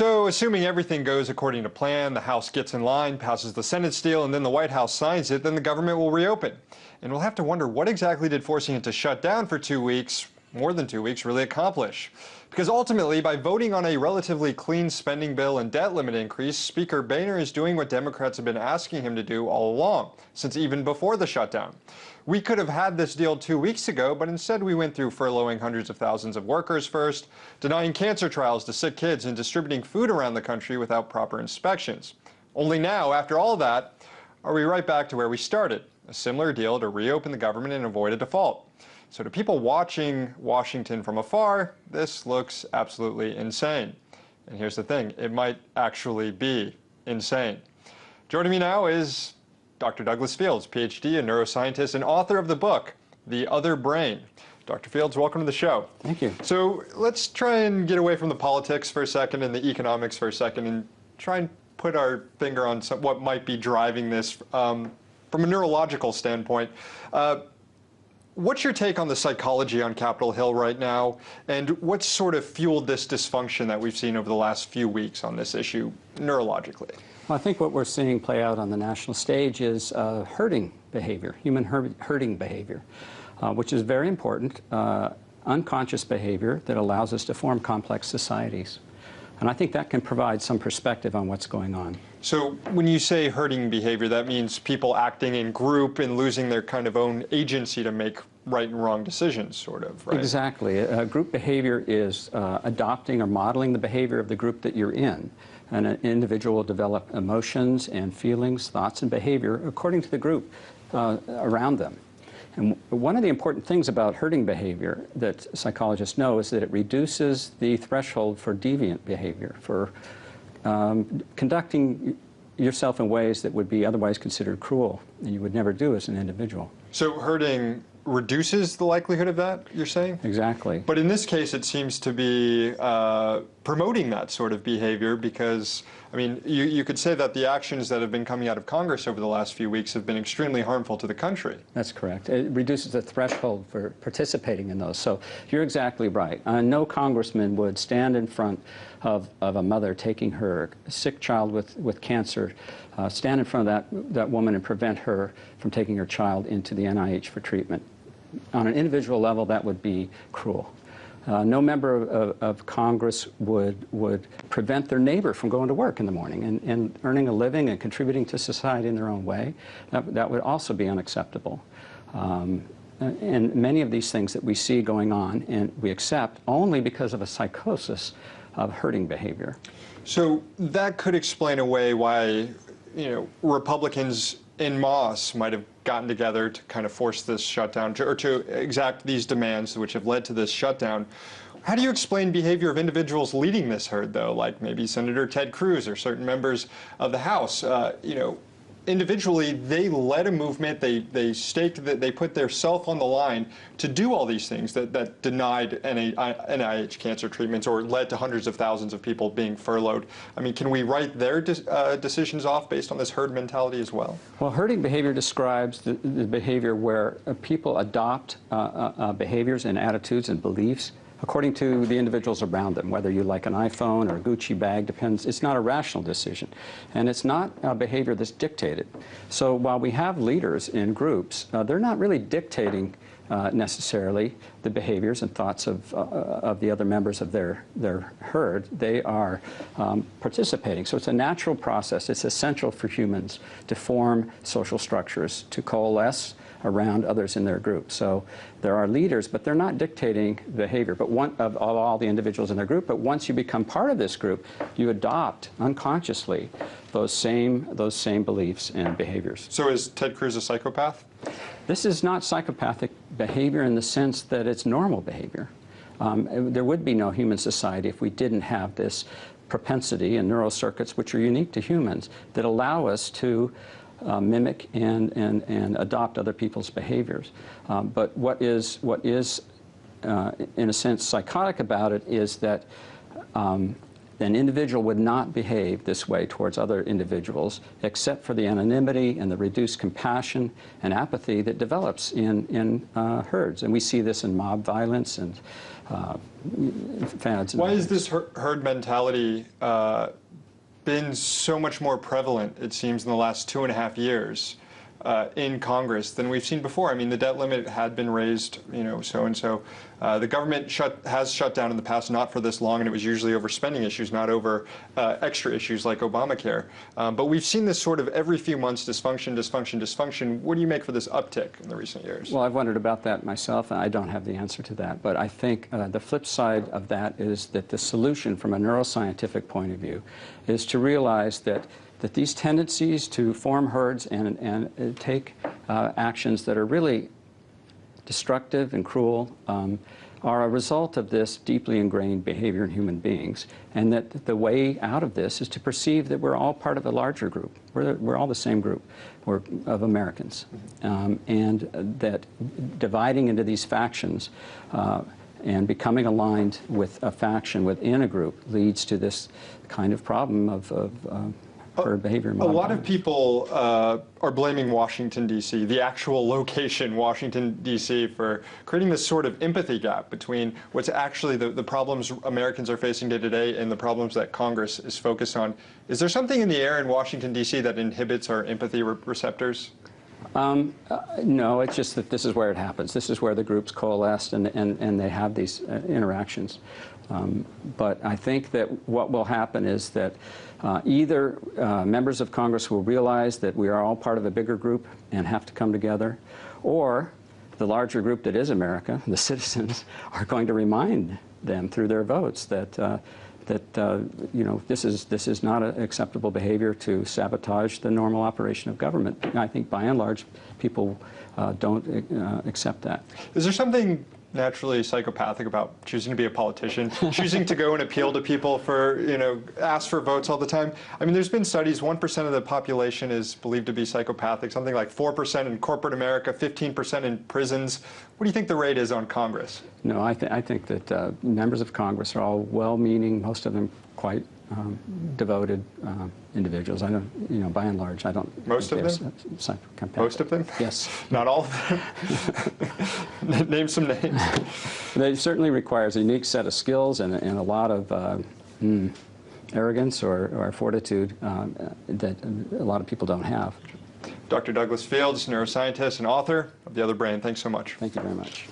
So, assuming everything goes according to plan, the House gets in line, passes the Senate deal, and then the White House signs it, then the government will reopen. And we'll have to wonder, what exactly did forcing it to shut down for 2 weeks, more than 2 weeks, really accomplish? Because ultimately, by voting on a relatively clean spending bill and debt limit increase, Speaker Boehner is doing what Democrats have been asking him to do all along, since even before the shutdown. We could have had this deal 2 weeks ago, but instead we went through furloughing hundreds of thousands of workers first, denying cancer trials to sick kids, and distributing food around the country without proper inspections. Only now, after all that, are we right back to where we started, a similar deal to reopen the government and avoid a default. So to people watching Washington from afar, this looks absolutely insane. And here's the thing, it might actually be insane. Joining me now is Dr. Douglas Fields, PhD, a neuroscientist and author of the book, The Other Brain. Dr. Fields, welcome to the show. Thank you. So let's try and get away from the politics for a second and the economics for a second and try and put our finger on what might be driving this from a neurological standpoint. What's your take on the psychology on Capitol Hill right now, and what sort of fueled this dysfunction that we've seen over the last few weeks on this issue neurologically? Well, I think what we're seeing play out on the national stage is herding behavior, human herding behavior, which is very important, unconscious behavior that allows us to form complex societies. And I think that can provide some perspective on what's going on. So when you say herding behavior, that means people acting in group and losing their kind of own agency to make right and wrong decisions, sort of, right? Exactly. Group behavior is adopting or modeling the behavior of the group that you're in. And an individual will develop emotions and feelings, thoughts and behavior according to the group around them. And one of the important things about herding behavior that psychologists know is that it reduces the threshold for deviant behavior, for conducting yourself in ways that would be otherwise considered cruel and you would never do as an individual. So herding reduces the likelihood of that, you're saying? Exactly. But in this case, it seems to be promoting that sort of behavior because, I mean, you could say that the actions that have been coming out of Congress over the last few weeks have been extremely harmful to the country. That's correct. It reduces the threshold for participating in those. So you're exactly right. No congressman would stand in front of a mother taking her sick child with cancer, stand in front of that woman and prevent her from taking her child into the NIH for treatment. On an individual level, that would be cruel. No member of Congress would prevent their neighbor from going to work in the morning and earning a living and contributing to society in their own way. That would also be unacceptable. And many of these things that we see going on and we accept only because of a psychosis of herding behavior. So that could explain away why, Republicans en masse might have gotten together to kind of force this shutdown, or to exact these demands which have led to this shutdown. How do you explain behavior of individuals leading this herd, though, like maybe Senator Ted Cruz or certain members of the House? Individually, they led a movement, they staked that, they put their self on the line to do all these things that denied NIH cancer treatments or led to hundreds of thousands of people being furloughed. I mean, can we write their decisions off based on this herd mentality as well? Well, herding behavior describes the behavior where people adopt behaviors and attitudes and beliefs according to the individuals around them, whether you like an iPhone or a Gucci bag, depends. It's not a rational decision. And it's not a behavior that's dictated. So while we have leaders in groups, they're not really dictating necessarily the behaviors and thoughts of the other members of their herd. They are participating. So it's a natural process. It's essential for humans to form social structures, to coalesce around others in their group. So there are leaders, but they're not dictating behavior of all the individuals in their group. But once you become part of this group, you adopt unconsciously those same beliefs and behaviors. So is Ted Cruz a psychopath? This is not psychopathic behavior in the sense that it's normal behavior. There would be no human society if we didn't have this propensity and neural circuits which are unique to humans that allow us to mimic and adopt other people's behaviors. But what is in a sense psychotic about it is that an individual would not behave this way towards other individuals except for the anonymity and the reduced compassion and apathy that develops in herds. And we see this in mob violence and fads. Why has this herd mentality been so much more prevalent, it seems, in the last 2.5 years in Congress than we've seen before? I mean, the debt limit had been raised, so. The government has shut down in the past, not for this long, and it was usually over spending issues, not over extra issues like Obamacare. But we've seen this sort of every few months, dysfunction. What do you make for this uptick in the recent years? Well, I've wondered about that myself, and I don't have the answer to that. But I think the flip side of that is that the solution from a neuroscientific point of view is to realize that these tendencies to form herds and take actions that are really destructive and cruel are a result of this deeply ingrained behavior in human beings, and that the way out of this is to perceive that we're all part of a larger group. We're all the same group of Americans, and that dividing into these factions and becoming aligned with a faction within a group leads to this kind of problem of herd behavior. A lot of people are blaming Washington, D.C., the actual location, Washington, D.C., for creating this sort of empathy gap between what's actually the problems Americans are facing day to day and the problems that Congress is focused on. Is there something in the air in Washington, D.C. that inhibits our empathy receptors? No, it's just that this is where it happens. This is where the groups coalesce and they have these interactions. But I think that what will happen is that either members of Congress will realize that we are all part of a bigger group and have to come together, or the larger group that is America, the citizens, are going to remind them through their votes that this is not an acceptable behavior to sabotage the normal operation of government. I think by and large people don't accept that. Is there something naturally psychopathic about choosing to be a politician, choosing to go and appeal to people for, ask for votes all the time? I mean, there's been studies, 1% of the population is believed to be psychopathic, something like 4% in corporate America, 15% in prisons. What do you think the rate is on Congress? No, I think that members of Congress are all well-meaning, most of them quite devoted individuals. I don't, by and large, I don't. Most of them? Most of them? Yes. Not all of them? Name some names. They certainly requires a unique set of skills and a lot of arrogance or fortitude that a lot of people don't have. Dr. Douglas Fields, neuroscientist and author of The Other Brain. Thanks so much. Thank you very much.